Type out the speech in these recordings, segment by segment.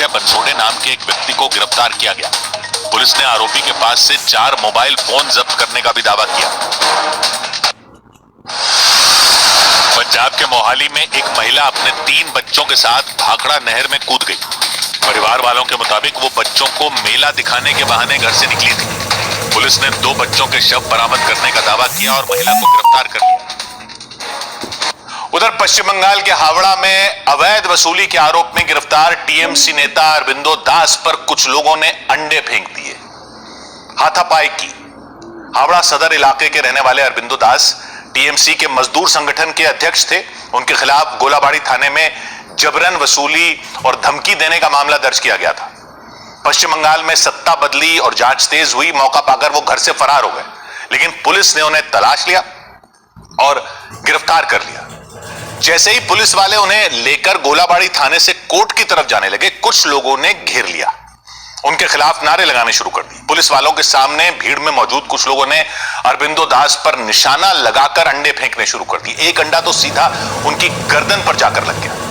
अक्षय बनसोडे नाम के एक व्यक्ति को गिरफ्तार किया गया। पुलिस ने आरोपी के पास से 4 मोबाइल फोन जब्त करने का भी दावा किया। पंजाब के मोहाली में एक महिला अपने 3 बच्चों के साथ भाखड़ा नहर में कूद गई। परिवार वालों के मुताबिक वो बच्चों को मेला दिखाने के बहाने घर से निकली थी। पुलिस ने 2 बच्चों के शव बरामद करने का दावा किया और महिला को गिरफ्तार कर लिया। उधर पश्चिम बंगाल के हावड़ा में अवैध वसूली के आरोप में गिरफ्तार टीएमसी नेता अरबिंदो दास पर कुछ लोगों ने अंडे फेंक दिए, हाथापाई की। हावड़ा सदर इलाके के रहने वाले अरबिंदो दास टीएमसी के मजदूर संगठन के अध्यक्ष थे। उनके खिलाफ गोलाबाड़ी थाने में जबरन वसूली और धमकी देने का मामला दर्ज किया गया था। पश्चिम बंगाल में सत्ता बदली और जांच तेज हुई। मौका पाकर वो घर से फरार हो गए, लेकिन पुलिस ने उन्हें तलाश लिया और गिरफ्तार कर लिया। जैसे ही पुलिस वाले उन्हें लेकर गोलाबाड़ी थाने से कोर्ट की तरफ जाने लगे, कुछ लोगों ने घेर लिया, उनके खिलाफ नारे लगाने शुरू कर दिए। पुलिस वालों के सामने भीड़ में मौजूद कुछ लोगों ने अरबिंदो दास पर निशाना लगाकर अंडे फेंकने शुरू कर दिए। एक अंडा तो सीधा उनकी गर्दन पर जाकर लग गया।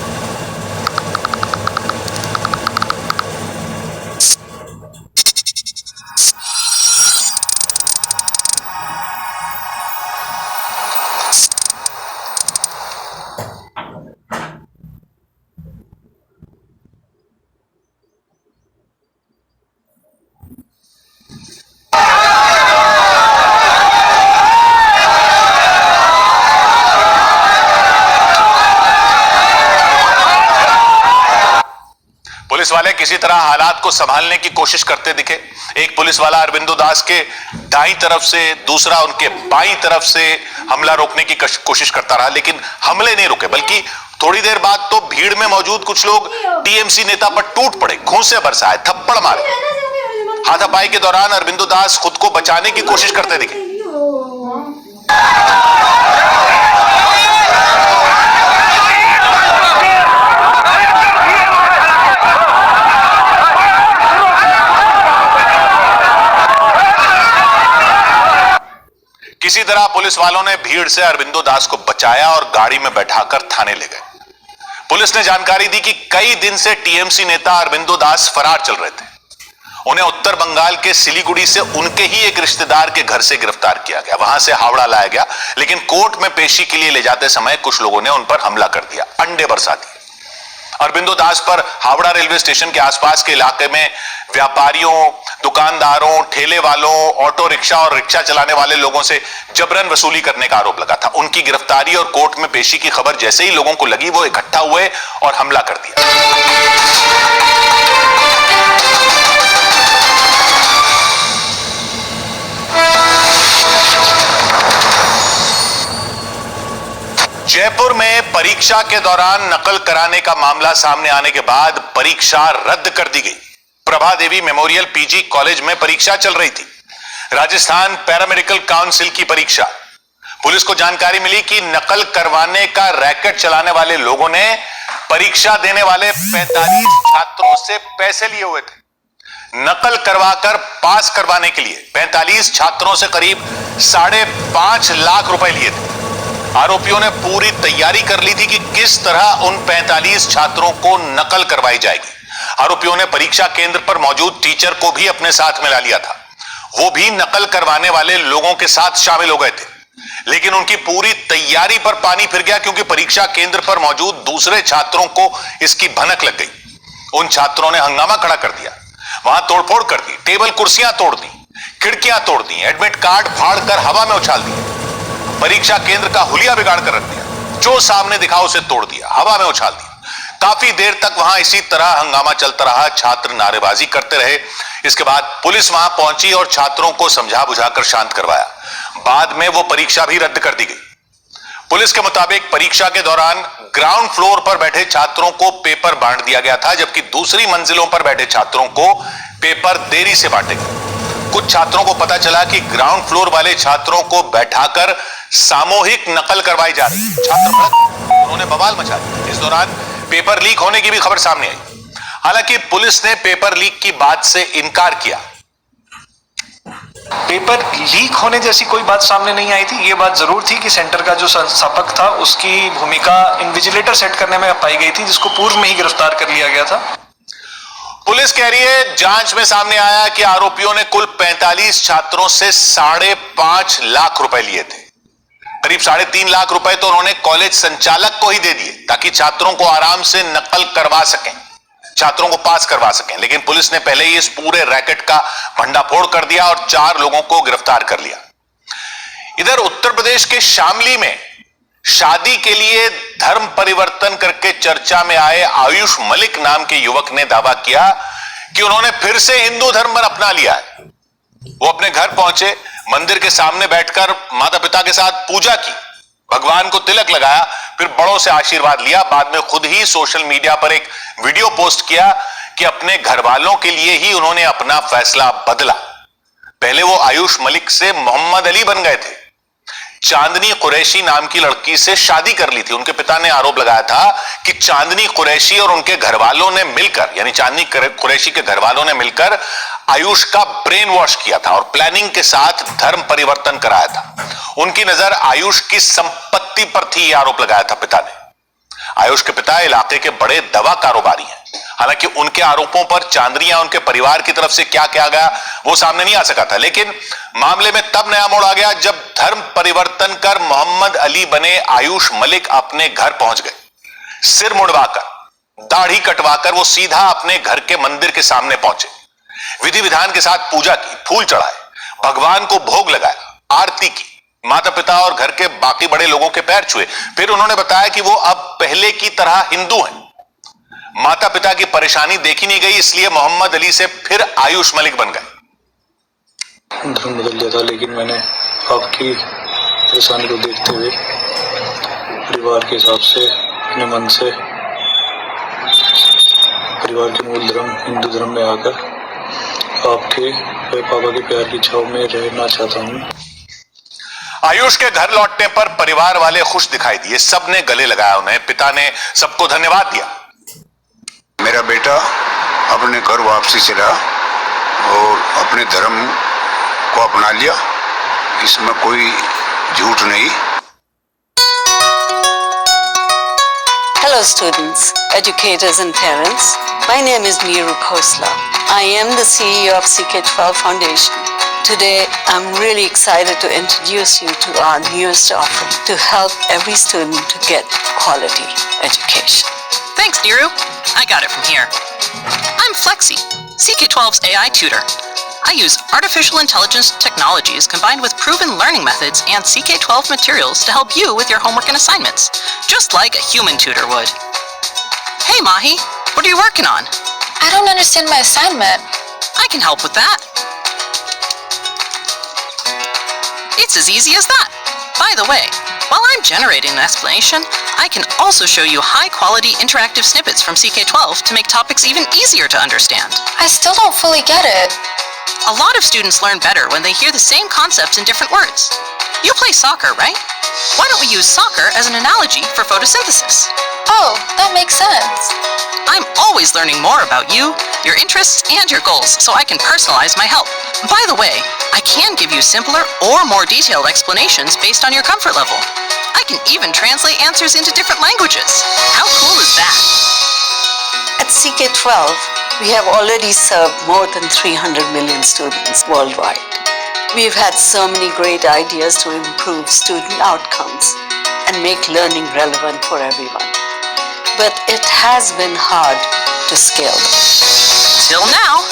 पुलिस वाले किसी तरह हालात को संभालने की कोशिश करते दिखे। एक पुलिस वाला अरबिंदो दास के दाईं तरफ से, दूसरा उनके बाईं तरफ से हमला रोकने की कोशिश करता रहा, लेकिन हमले नहीं रुके, बल्कि थोड़ी देर बाद तो भीड़ में मौजूद कुछ लोग टीएमसी नेता पर टूट पड़े, घूंसे बरसाए, थप्पड़ मारे। हाथापाई के दौरान अरबिंदो दास खुद को बचाने की कोशिश करते दिखे। किसी तरह पुलिस वालों ने भीड़ से अरबिंदो दास को बचाया और गाड़ी में बैठाकर थाने ले गए। पुलिस ने जानकारी दी कि कई दिन से टीएमसी नेता अरबिंदो दास फरार चल रहे थे। उन्हें उत्तर बंगाल के सिलीगुड़ी से उनके ही एक रिश्तेदार के घर से गिरफ्तार किया गया, वहां से हावड़ा लाया गया, लेकिन कोर्ट में पेशी के लिए ले जाते समय कुछ लोगों ने उन पर हमला कर दिया, अंडे बरसा दिए। अरबिंदो दास पर हावड़ा रेलवे स्टेशन के आसपास के इलाके में व्यापारियों, दुकानदारों, ठेले वालों, ऑटो रिक्शा और रिक्शा चलाने वाले लोगों से जबरन वसूली करने का आरोप लगा था। उनकी गिरफ्तारी और कोर्ट में पेशी की खबर जैसे ही लोगों को लगी, वो इकट्ठा हुए और हमला कर दिया। जयपुर में परीक्षा के दौरान नकल कराने का मामला सामने आने के बाद परीक्षा रद्द कर दी गई। प्रभा देवी मेमोरियल पीजी कॉलेज में परीक्षा चल रही थी, राजस्थान पैरामेडिकल काउंसिल की परीक्षा। पुलिस को जानकारी मिली कि नकल करवाने का रैकेट चलाने वाले लोगों ने परीक्षा देने वाले 45 छात्रों से पैसे लिए हुए थे। नकल करवाकर पास करवाने के लिए 45 छात्रों से करीब 5.5 लाख रुपए लिए थे। आरोपियों ने पूरी तैयारी कर ली थी कि किस तरह उन 45 छात्रों को नकल करवाई जाएगी। आरोपियों ने परीक्षा केंद्र पर मौजूद टीचर को भी अपने साथ मिला लिया था। वो भी नकल करवाने वाले लोगों के साथ शामिल हो गए थे, लेकिन उनकी पूरी तैयारी पर पानी फिर गया, क्योंकि परीक्षा केंद्र पर मौजूद दूसरे छात्रों को इसकी भनक लग गई। उन छात्रों ने हंगामा खड़ा कर दिया, वहां तोड़फोड़ कर दी, टेबल कुर्सियां तोड़ दी, खिड़कियां तोड़ दी, एडमिट कार्ड फाड़कर हवा में उछाल दिए, परीक्षा केंद्र का हुलिया बिगाड़ कर रख दिया, जो सामने दिखा उसे तोड़ दिया, हवा में उछाल दिया। काफी देर तक वहां इसी तरह हंगामा चलता रहा, छात्र नारेबाजी करते रहे। इसके बाद पुलिस वहां पहुंची और छात्रों को समझा बुझाकर शांत करवाया। बाद में वो परीक्षा भी रद्द कर दी गई। पुलिस के मुताबिक परीक्षा के दौरान ग्राउंड फ्लोर पर बैठे छात्रों को पेपर बांट दिया गया था, जबकि दूसरी मंजिलों पर बैठे छात्रों को पेपर देरी से बांटे गए। कुछ छात्रों को पता चला कि ग्राउंड फ्लोर वाले छात्रों को बैठाकर सामूहिक नकल करवाई जा रही है। छात्र भड़क, उन्होंने बवाल मचा दिया। इस दौरान पेपर लीक होने की भी खबर सामने आई। हालांकि पुलिस ने पेपर लीक की बात से इनकार किया। पेपर लीक होने जैसी कोई बात सामने नहीं आई थी। ये बात जरूर थी कि सेंटर का जो संस्थापक था उसकी भूमिका इन्विजिलेटर सेट करने में पाई गई थी, जिसको पूर्व में ही गिरफ्तार कर लिया गया था। पुलिस कह रही है जांच में सामने आया कि आरोपियों ने कुल 45 छात्रों से 5.5 लाख रुपए लिए थे। करीब 3.5 लाख रुपए तो उन्होंने कॉलेज संचालक को ही दे दिए ताकि छात्रों को आराम से नकल करवा सकें, छात्रों को पास करवा सकें। लेकिन पुलिस ने पहले ही इस पूरे रैकेट का भंडाफोड़ कर दिया और 4 लोगों को गिरफ्तार कर लिया। इधर उत्तर प्रदेश के शामली में शादी के लिए धर्म परिवर्तन करके चर्चा में आए आयुष मलिक नाम के युवक ने दावा किया कि उन्होंने फिर से हिंदू धर्म अपना लिया है। वो अपने घर पहुंचे, मंदिर के सामने बैठकर माता पिता के साथ पूजा की, भगवान को तिलक लगाया, फिर बड़ों से आशीर्वाद लिया। बाद में खुद ही सोशल मीडिया पर एक वीडियो पोस्ट किया कि अपने घर वालों के लिए ही उन्होंने अपना फैसला बदला। पहले वो आयुष मलिक से मोहम्मद अली बन गए थे। चांदनी कुरैशी नाम की लड़की से शादी कर ली थी। उनके पिता ने आरोप लगाया था कि चांदनी कुरैशी और उनके घर वालों ने मिलकर, यानी चांदनी कुरैशी के घर वालों ने मिलकर आयुष का ब्रेन वॉश किया था और प्लानिंग के साथ धर्म परिवर्तन कराया था। उनकी नजर आयुष की संपत्ति पर थी, यह आरोप लगाया था पिता ने। आयुष के पिता इलाके के बड़े दवा कारोबारी हैं। हालांकि उनके आरोपों पर चांदनी या उनके परिवार की तरफ से क्या किया गया वो सामने नहीं आ सका था। लेकिन मामले में तब नया मोड़ आ गया जब धर्म परिवर्तन कर मोहम्मद अली बने आयुष मलिक अपने घर पहुंच गए। सिर मुड़वाकर, दाढ़ी कटवाकर वो सीधा अपने घर के मंदिर के सामने पहुंचे, विधि विधान के साथ पूजा की, फूल चढ़ाए, भगवान को भोग लगाया, आरती की, माता पिता और घर के बाकी बड़े लोगों के पैर छुए। फिर उन्होंने बताया कि वो अब पहले की तरह हिंदू हैं। माता पिता की परेशानी देखी नहीं गई, इसलिए मोहम्मद अली से फिर आयुष मलिक बन गए। धर्म बदल लिया था, लेकिन मैंने आपकी परेशानी को देखते हुए परिवार के हिसाब से, अपने मन से, परिवार के मूल धर्म हिंदू धर्म में आकर आपके पापा के प्यार की छाव में रहना चाहता हूँ। आयुष के घर लौटने पर परिवार वाले खुश दिखाई दिए, सबने गले लगाया उन्हें। पिता ने सबको धन्यवाद दिया। मेरा बेटा अपने घर वापसी चला और अपने धर्म को अपना लिया, इसमें कोई झूठ नहीं। Hello students, educators and parents. My name is Meeru Khosla. I am the CEO of CK12 Foundation. Today, I'm really excited to introduce you to our newest offering to help every student to get quality education. Thanks, Niru. I got it from here. I'm Flexi, CK12's AI tutor. I use artificial intelligence technologies combined with proven learning methods and CK12 materials to help you with your homework and assignments, just like a human tutor would. Hey, Mahi, what are you working on? I don't understand my assignment. I can help with that. It's as easy as that. By the way, while I'm generating an explanation, I can also show you high-quality interactive snippets from CK12 to make topics even easier to understand. I still don't fully get it. A lot of students learn better when they hear the same concepts in different words. You play soccer, right? Why don't we use soccer as an analogy for photosynthesis? Oh, that makes sense. I'm always learning more about you, your interests, and your goals, so I can personalize my help. By the way, I can give you simpler or more detailed explanations based on your comfort level. I can even translate answers into different languages. How cool is that? At CK12, we have already served more than 300 million students worldwide. We've had so many great ideas to improve student outcomes and make learning relevant for everyone. But it has been hard to scale them. Till now.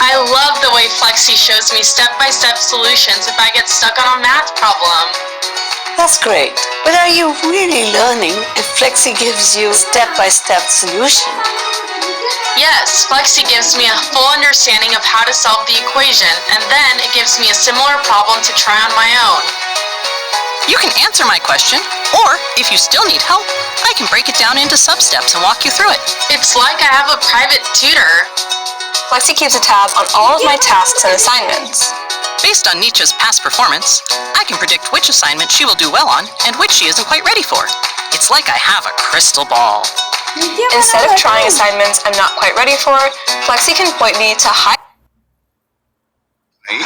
I love the way Flexi shows me step-by-step solutions if I get stuck on a math problem. That's great. But are you really learning if Flexi gives you step-by-step solution? Yes, Flexi gives me a full understanding of how to solve the equation, and then it gives me a similar problem to try on my own. You can answer my question, or if you still need help, I can break it down into sub-steps and walk you through it. It's like I have a private tutor. Flexi keeps a tab on all of my tasks and assignments. Based on Nietzsche's past performance, I can predict which assignment she will do well on and which she isn't quite ready for. It's like I have a crystal ball. Instead of trying assignments I'm not quite ready for, Flexi can point me to high. नहीं,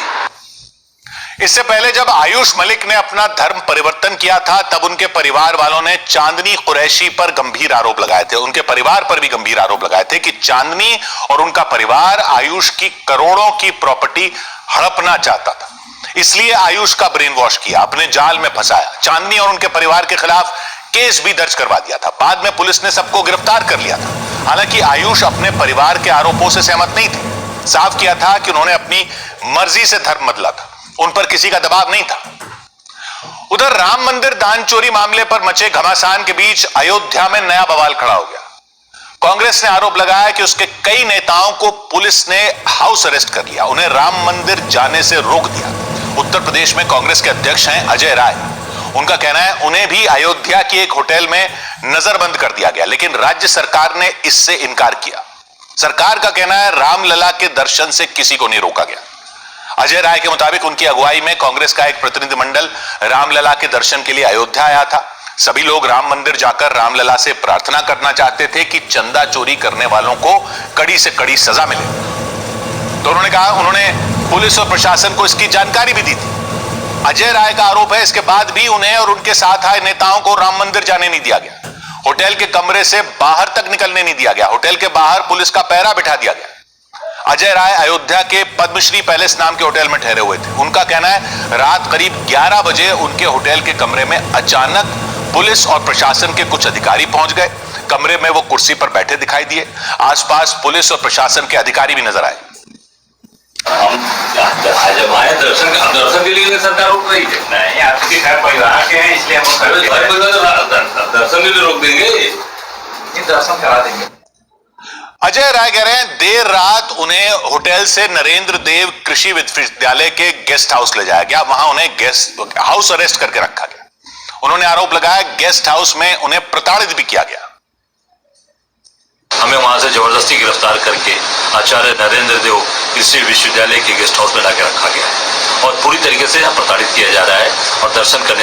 इससे पहले जब आयुष मलिक ने अपना धर्म परिवर्तन किया था तब उनके परिवार वालों ने चांदनी कुरैशी पर गंभीर आरोप लगाए थे, उनके परिवार पर भी गंभीर आरोप लगाए थे कि चांदनी और उनका परिवार आयुष की करोड़ों की प्रॉपर्टी हड़पना चाहता था, इसलिए आयुष का ब्रेन वॉश किया, अपने जाल में फंसाया। चांदनी और उनके परिवार के खिलाफ केस भी दर्ज करवा दिया था। बाद में पुलिस ने सबको गिरफ्तार कर लिया था। हालांकि आयुष अपने परिवार के आरोपों से सहमत नहीं थे, साफ किया था कि उन्होंने अपनी मर्जी से धर्म बदला था, उन पर किसी का दबाव नहीं था। उधर राम मंदिर दान चोरी मामले पर मचे घमासान के बीच अयोध्या में नया बवाल खड़ा हो गया। कांग्रेस ने आरोप लगाया कि उसके कई नेताओं को पुलिस ने हाउस अरेस्ट कर लिया, उन्हें राम मंदिर जाने से रोक दिया। उत्तर प्रदेश में कांग्रेस के अध्यक्ष हैं अजय राय। उनका कहना है उन्हें भी अयोध्या की एक होटल में नजरबंद कर दिया गया, लेकिन राज्य सरकार ने इससे इनकार किया। सरकार का कहना है रामलला के दर्शन से किसी को नहीं रोका गया। अजय राय के मुताबिक उनकी अगुवाई में कांग्रेस का एक प्रतिनिधिमंडल रामलला के दर्शन के लिए अयोध्या आया था। सभी लोग राम मंदिर जाकर रामलला से प्रार्थना करना चाहते थे कि चंदा चोरी करने वालों को कड़ी से कड़ी सजा मिले। तो उन्होंने कहा उन्होंने पुलिस और प्रशासन को इसकी जानकारी भी दी थी। अजय राय का आरोप है इसके बाद भी उन्हें और उनके साथ आए नेताओं को राम मंदिर जाने नहीं दिया गया, होटल के कमरे से बाहर तक निकलने नहीं दिया गया, होटल के बाहर पुलिस का पहरा बिठा दिया गया। अजय राय अयोध्या के पद्मश्री पैलेस नाम के होटल में ठहरे हुए थे। उनका कहना है रात करीब 11 बजे उनके होटल के कमरे में अचानक पुलिस और प्रशासन के कुछ अधिकारी पहुंच गए। कमरे में वो कुर्सी पर बैठे दिखाई दिए। आसपास पुलिस और प्रशासन के अधिकारी भी नजर आए। जब आए दर्शन के लिए सरकार रोक रही है। नहीं, आपके घर परिवार के हैं इसलिए हम दर्शन के लिए रोक देंगे, दर्शन करा देंगे। अजय राय कह रहे हैं देर रात उन्हें होटल से नरेंद्र देव कृषि विश्वविद्यालय के गेस्ट हाउस ले जाया गया, वहां उन्हें गेस्ट हाउस अरेस्ट करके रखा गया। उन्होंने आरोप लगाया गेस्ट हाउस में उन्हें प्रताड़ित भी किया गया। हमें वहां से जबरदस्ती गिरफ्तार करके आचार्य नरेंद्र देव कृषि विश्वविद्यालय के गेस्ट हाउस में लाकर रखा गया है और पूरी तरीके से प्रताड़ित किया जा रहा है और दर्शन करने